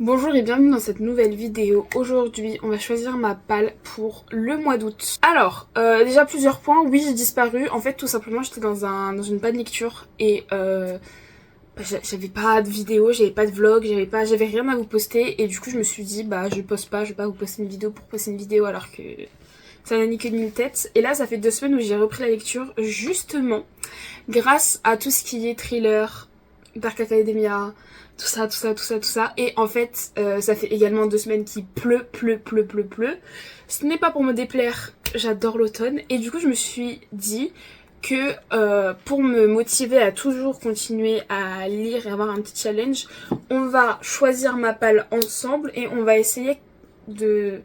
Bonjour et bienvenue dans cette nouvelle vidéo. Aujourd'hui, on va choisir ma palle pour le mois d'août. Alors, déjà plusieurs points. Oui, j'ai disparu. En fait, tout simplement, j'étais dans une panne lecture et j'avais pas de vidéo, j'avais pas de vlog, j'avais rien à vous poster. Et du coup, je me suis dit, bah, je poste pas, je vais pas vous poster une vidéo pour poster une vidéo alors que ça n'a ni queue ni tête. Et là, ça fait 2 semaines où j'ai repris la lecture justement grâce à tout ce qui est thriller, Dark Academia, tout ça. Et en fait, ça fait également 2 semaines qu'il pleut. Ce n'est pas pour me déplaire, j'adore l'automne. Et du coup, je me suis dit que pour me motiver à toujours continuer à lire et avoir un petit challenge, on va choisir ma palle ensemble et on va essayer de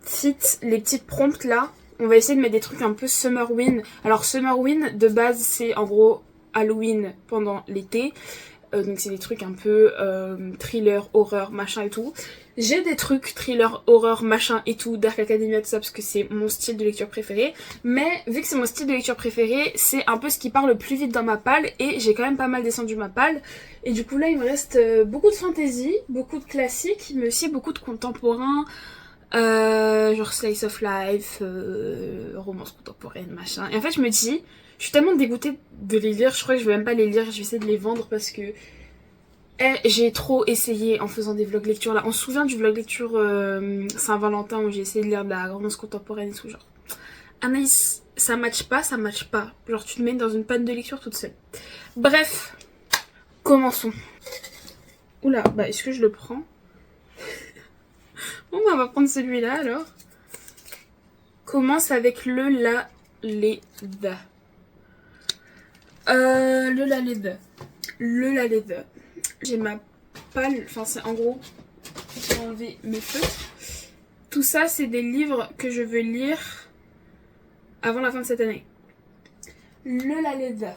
fit les petites prompts là. On va essayer de mettre des trucs un peu Summerwin. Alors Summerwin de base c'est en gros Halloween pendant l'été. Donc c'est des trucs un peu thriller, horreur, machin et tout. J'ai des trucs thriller, horreur, machin et tout, Dark Academia, tout ça, parce que c'est mon style de lecture préféré. Mais vu que c'est mon style de lecture préféré, c'est un peu ce qui parle le plus vite dans ma palle. Et j'ai quand même pas mal descendu ma palle. Et du coup là il me reste beaucoup de fantasy, beaucoup de classiques, mais aussi beaucoup de contemporains. Genre Slice of Life, romance contemporaine, machin. Et en fait je me dis, je suis tellement dégoûtée de les lire, je crois que je vais même pas les lire, je vais essayer de les vendre parce que j'ai trop essayé en faisant des vlogs lecture là. On se souvient du vlog lecture Saint-Valentin où j'ai essayé de lire de la romance contemporaine et tout, genre Anaïs, ça match pas. Genre tu te mets dans une panne de lecture toute seule. Bref, commençons. Oula, bah est-ce que je le prends? Bon bah on va prendre celui-là alors. Commence avec le la, les, the. Le la, les, the. J'ai ma palle, enfin c'est en gros, j'ai enlevé mes feutres. Tout ça c'est des livres que je veux lire avant la fin de cette année. Le la, les, the.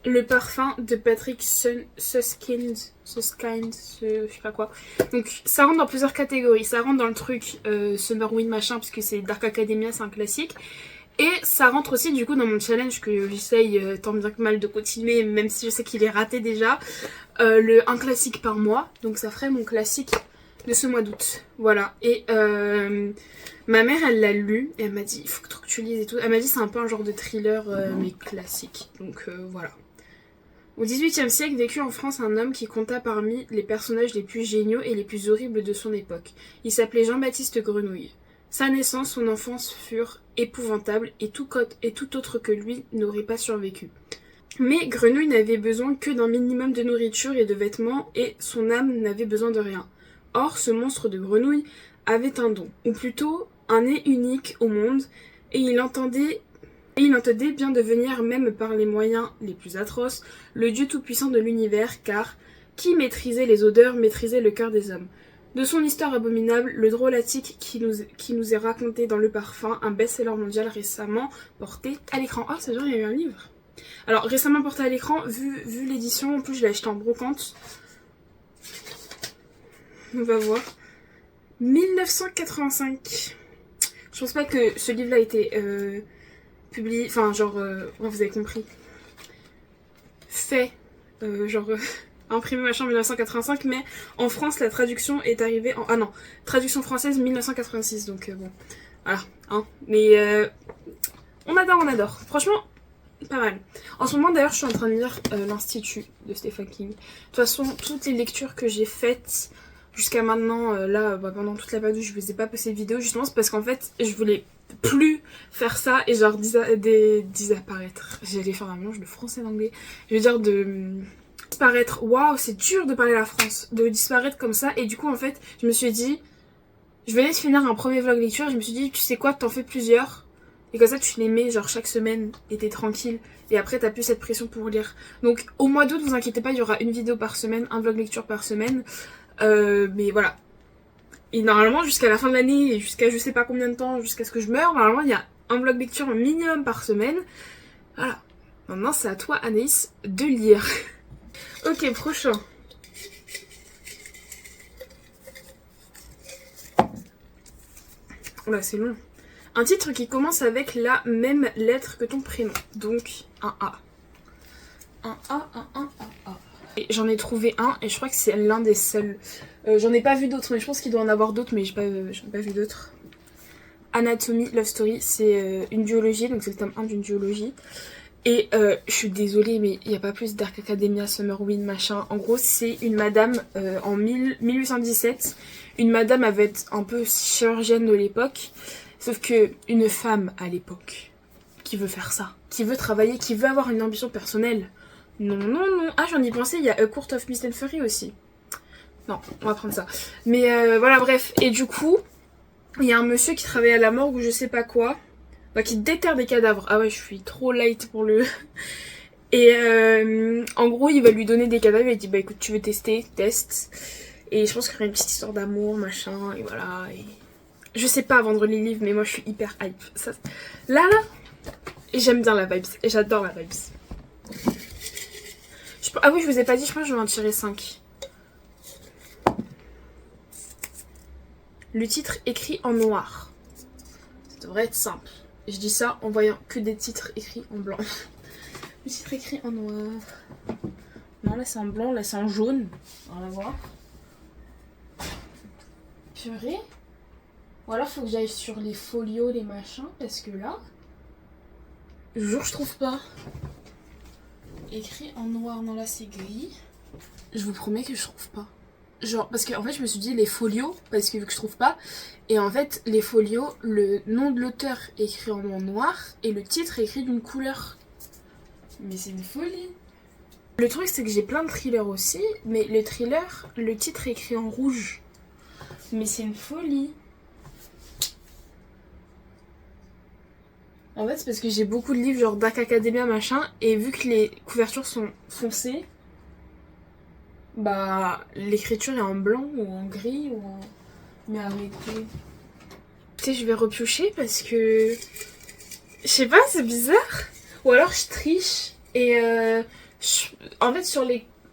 Le parfum de Patrick Suskind, je sais pas quoi. Donc ça rentre dans plusieurs catégories. Ça rentre dans le truc Summerwin machin, parce que c'est Dark Academia, c'est un classique. Et ça rentre aussi du coup dans mon challenge que j'essaye tant bien que mal de continuer, même si je sais qu'il est raté déjà. Un classique par mois, donc ça ferait mon classique de ce mois d'août. Voilà. Et ma mère elle l'a lu et elle m'a dit il faut que tu lises et tout. Elle m'a dit c'est un peu un genre de thriller mais classique. Donc voilà. Au XVIIIe siècle vécut en France un homme qui compta parmi les personnages les plus géniaux et les plus horribles de son époque. Il s'appelait Jean-Baptiste Grenouille. Sa naissance, son enfance furent épouvantables et tout autre que lui n'aurait pas survécu. Mais Grenouille n'avait besoin que d'un minimum de nourriture et de vêtements et son âme n'avait besoin de rien. Or, ce monstre de grenouille avait un don, ou plutôt un nez unique au monde, et il entendait bien devenir, même par les moyens les plus atroces, le Dieu tout-puissant de l'univers, car qui maîtrisait les odeurs maîtrisait le cœur des hommes. De son histoire abominable, le drôlatique qui nous est raconté dans Le Parfum, un best-seller mondial récemment porté à l'écran. Ah, c'est vrai, il y a eu un livre. Alors, récemment porté à l'écran, vu l'édition, en plus je l'ai acheté en brocante. On va voir. 1985. Je pense pas que ce livre-là a été publié, enfin genre, vous avez compris. Fait, imprimé machin en 1985, mais en France la traduction est arrivée en... Ah non, traduction française 1986, donc bon, voilà, hein. Mais on adore, franchement, pas mal. En ce moment d'ailleurs je suis en train de lire l'Institut de Stephen King. De toute façon, toutes les lectures que j'ai faites jusqu'à maintenant, pendant toute la période où je vous ai pas posté de vidéo, justement c'est parce qu'en fait je voulais plus faire ça et genre disparaître. J'allais faire un mélange de français et d'anglais. Je veux dire de disparaître. Waouh, c'est dur de parler la France. De disparaître comme ça. Et du coup, en fait, je me suis dit, je venais de finir un premier vlog lecture. Je me suis dit, tu sais quoi, t'en fais plusieurs. Et comme ça, tu les mets genre chaque semaine et t'es tranquille. Et après, t'as plus cette pression pour lire. Donc, au mois d'août, vous inquiétez pas, il y aura une vidéo par semaine, un vlog lecture par semaine. Mais voilà. Et normalement, jusqu'à la fin de l'année, et jusqu'à je sais pas combien de temps, jusqu'à ce que je meure, normalement, il y a un vlog lecture minimum par semaine. Voilà. Maintenant, c'est à toi, Anaïs, de lire. Ok, prochain. Oula, c'est long. Un titre qui commence avec la même lettre que ton prénom. Donc, un A. Un A. J'en ai trouvé un et je crois que c'est l'un des seuls. J'en ai pas vu d'autres, mais je pense qu'il doit en avoir d'autres, mais j'en ai pas vu d'autres. Anatomy Love Story, c'est une duologie, donc c'est le tome 1 d'une duologie. Et je suis désolée, mais il n'y a pas plus Dark Academia, Summerwind, machin. En gros, c'est une madame en 1817. Une madame avait été un peu chirurgienne de l'époque. Sauf que une femme à l'époque qui veut faire ça, qui veut travailler, qui veut avoir une ambition personnelle. Non, non, non. Ah, j'en ai pensé, il y a A Court of Mist and Fury aussi. Non, on va prendre ça. Mais voilà, bref. Et du coup, il y a un monsieur qui travaille à la morgue ou je sais pas quoi. Bah, qui déterre des cadavres. Ah ouais, je suis trop light pour le... Et en gros, il va lui donner des cadavres et il dit bah écoute, tu veux tester, teste. Et je pense qu'il y aura une petite histoire d'amour, machin, et voilà. Et... Je sais pas vendre les livres, mais moi je suis hyper hype. Ça... Là, j'aime bien la vibes. Et j'adore la vibes. Ah oui, je vous ai pas dit, je pense que je vais en tirer 5. Le titre écrit en noir. Ça devrait être simple. Je dis ça en voyant que des titres écrits en blanc. Le titre écrit en noir. Non, là c'est en blanc, là c'est en jaune. On va voir. Purée. Ou alors faut que j'aille sur les folios, les machins, parce que là... Je jure, je trouve pas. Écrit en noir, non là c'est gris. Je vous promets que je trouve pas. Genre, parce qu'en fait je me suis dit les folios, parce que vu que je trouve pas, et en fait les folios, le nom de l'auteur est écrit en noir, et le titre est écrit d'une couleur. Mais c'est une folie. Le truc c'est que j'ai plein de thrillers aussi, mais le thriller, le titre est écrit en rouge. Mais c'est une folie. En fait c'est parce que j'ai beaucoup de livres genre Dark Academia machin, et vu que les couvertures sont foncées, bah l'écriture est en blanc ou en gris ou en... Mais arrêtez. Tu sais, je vais repiocher parce que... Je sais pas, c'est bizarre. Ou alors je triche et en fait sur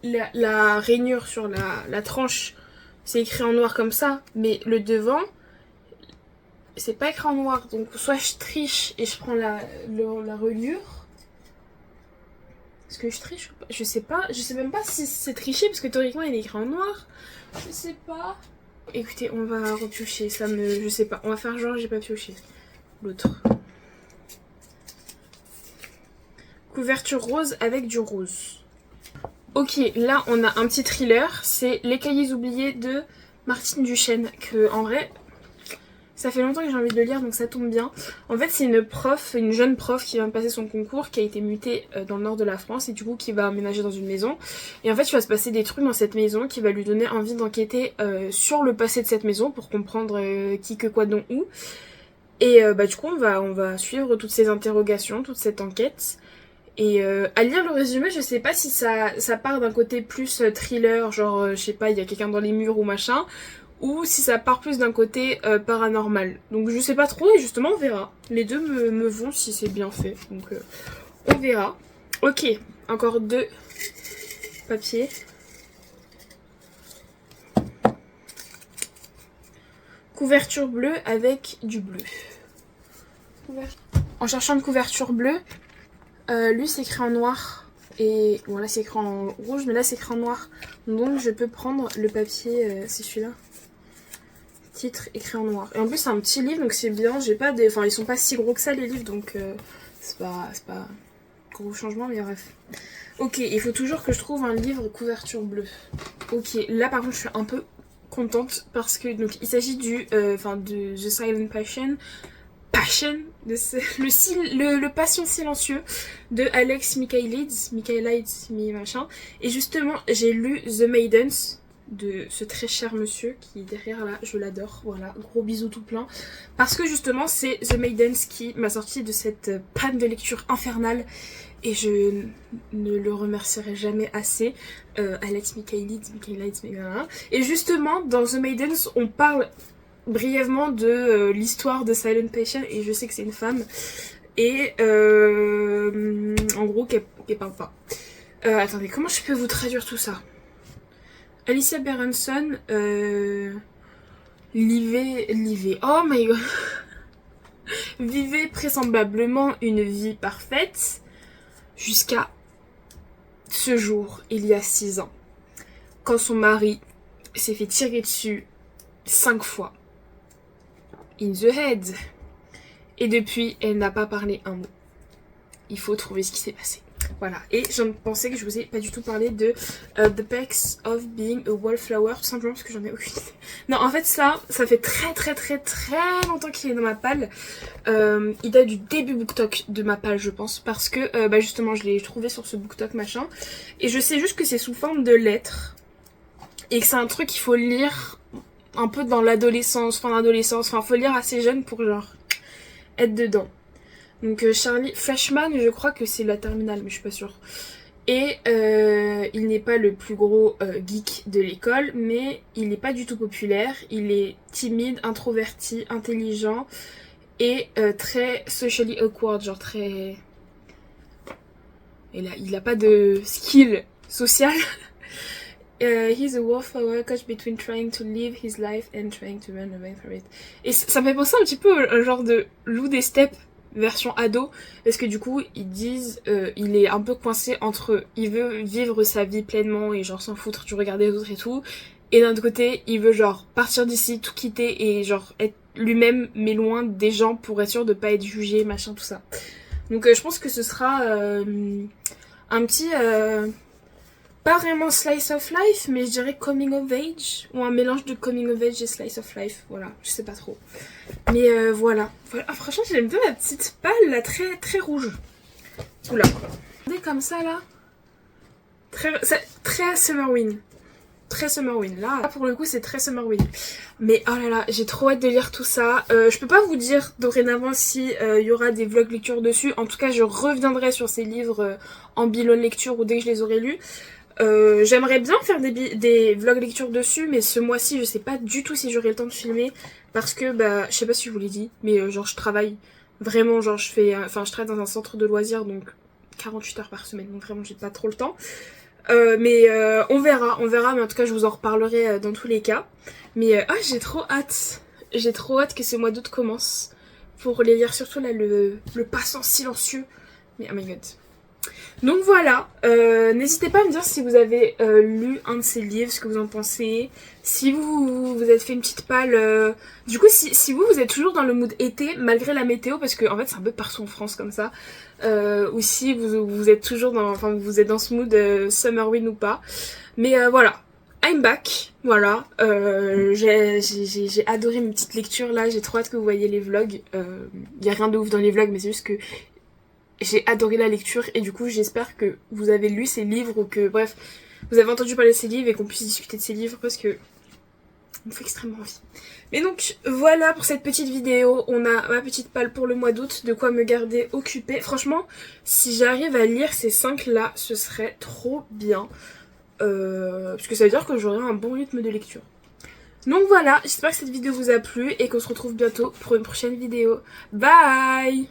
la rainure, sur la tranche, c'est écrit en noir comme ça, mais le devant, c'est pas écrit en noir. Donc soit je triche et je prends la reliure. Est-ce que je triche ou pas? Je sais pas. Je sais même pas si c'est triché parce que théoriquement il est écrit en noir. Je sais pas. Écoutez, on va repiocher. Ça me... Je sais pas. On va faire genre j'ai pas pioché. L'autre. Couverture rose avec du rose. Ok, là on a un petit thriller. C'est Les Cahiers oubliés de Martine Duchesne. Que en vrai... Ça fait longtemps que j'ai envie de le lire, donc ça tombe bien. En fait, c'est une jeune prof qui vient de passer son concours, qui a été mutée dans le nord de la France et du coup qui va emménager dans une maison. Et en fait, il va se passer des trucs dans cette maison qui va lui donner envie d'enquêter sur le passé de cette maison pour comprendre qui, que, quoi, dont, où. Et bah du coup, on va suivre toutes ces interrogations, toute cette enquête. Et à lire le résumé, je sais pas si ça part d'un côté plus thriller, genre je sais pas, il y a quelqu'un dans les murs ou machin, ou si ça part plus d'un côté paranormal. Donc je sais pas trop et justement on verra. Les deux me vont si c'est bien fait. Donc on verra. Ok, encore 2 papiers. Couverture bleue avec du bleu. En cherchant une couverture bleue, lui c'est écrit en noir. Et bon là c'est écrit en rouge, mais là c'est écrit en noir. Donc je peux prendre le papier, c'est celui-là. Titre écrit en noir. Et en plus c'est un petit livre donc c'est bien, j'ai pas des... Enfin ils sont pas si gros que ça les livres donc c'est pas gros changement mais bref. Ok, il faut toujours que je trouve un livre couverture bleue. Ok, là par contre je suis un peu contente parce que donc il s'agit de The Silent Passion. Le Passion silencieux de Alex Michaelides, machin. Et justement j'ai lu The Maidens de ce très cher monsieur qui est derrière là, je l'adore, voilà, gros bisous tout plein, parce que justement c'est The Maidens qui m'a sorti de cette panne de lecture infernale et je ne le remercierai jamais assez. Alex Michaelides, et justement dans The Maidens on parle brièvement de l'histoire de Silent Patient et je sais que c'est une femme et en gros qu'elle parle pas. Attendez, comment je peux vous traduire tout ça? Alicia Berenson, oh my god, vivait vraisemblablement une vie parfaite jusqu'à ce jour, il y a 6 ans. quand son mari s'est fait tirer dessus 5 fois. In the head. Et depuis, elle n'a pas parlé un mot. Il faut trouver ce qui s'est passé. Voilà. Et j'en pensais que je vous ai pas du tout parlé de The Perks of Being a Wallflower, tout simplement parce que j'en ai aucune idée. Non, en fait ça fait très longtemps qu'il est dans ma palle. Il date du début BookTok de ma palle, je pense, parce que justement je l'ai trouvé sur ce BookTok machin. Et je sais juste que c'est sous forme de lettres. Et que c'est un truc qu'il faut lire un peu dans l'adolescence, enfin faut lire assez jeune pour genre être dedans. Donc Charlie Flashman, je crois que c'est la terminale, mais je suis pas sûre. Et il n'est pas le plus gros geek de l'école, mais il n'est pas du tout populaire. Il est timide, introverti, intelligent et très socially awkward, genre très... Et là, il n'a pas de skill social. He's a wallflower caught between trying to live his life and trying to run away from it. Et ça me fait penser un petit peu au genre de loup des steppes version ado, parce que du coup ils disent il est un peu coincé entre il veut vivre sa vie pleinement et genre s'en foutre du regard des autres et tout, et d'un autre côté il veut genre partir d'ici, tout quitter et genre être lui-même mais loin des gens pour être sûr de pas être jugé, machin, tout ça. Donc je pense que ce sera un petit pas vraiment slice of life, mais je dirais coming of age, ou un mélange de coming of age et slice of life, voilà, je sais pas trop. Mais voilà. Ah, franchement j'aime bien la petite palle là, très rouge. Oula. Regardez comme ça là. Très Summerwind. Très Summerwind. Là pour le coup c'est très Summerwind. Mais oh là là, j'ai trop hâte de lire tout ça. Je peux pas vous dire dorénavant si y aura des vlogs lecture dessus. En tout cas je reviendrai sur ces livres en bilan lecture ou dès que je les aurai lus. J'aimerais bien faire des vlogs lecture dessus, mais ce mois-ci je sais pas du tout si j'aurai le temps de filmer, parce que je sais pas si je vous l'ai dit, mais genre je travaille vraiment, genre je travaille dans un centre de loisirs, donc 48 heures par semaine, donc vraiment j'ai pas trop le temps. Mais on verra, mais en tout cas je vous en reparlerai dans tous les cas. Mais j'ai trop hâte que ce mois d'août commence pour les lire, surtout là le passant silencieux, mais oh my god. Donc voilà, n'hésitez pas à me dire si vous avez lu un de ces livres, ce que vous en pensez, si vous êtes fait une petite palle, du coup si vous êtes toujours dans le mood été malgré la météo, parce que en fait c'est un peu partout en France comme ça, ou si vous êtes toujours vous êtes dans ce mood Summerwind ou pas, mais voilà. I'm back, voilà, j'ai adoré mes petites lectures là, j'ai trop hâte que vous voyez les vlogs, y a rien de ouf dans les vlogs, mais c'est juste que j'ai adoré la lecture et du coup j'espère que vous avez lu ces livres ou que bref vous avez entendu parler de ces livres et qu'on puisse discuter de ces livres parce que on me fait extrêmement envie. Mais donc voilà pour cette petite vidéo, on a ma petite palle pour le mois d'août, de quoi me garder occupée. Franchement si j'arrive à lire ces 5 là ce serait trop bien, parce que ça veut dire que j'aurai un bon rythme de lecture. Donc voilà, j'espère que cette vidéo vous a plu et qu'on se retrouve bientôt pour une prochaine vidéo. Bye!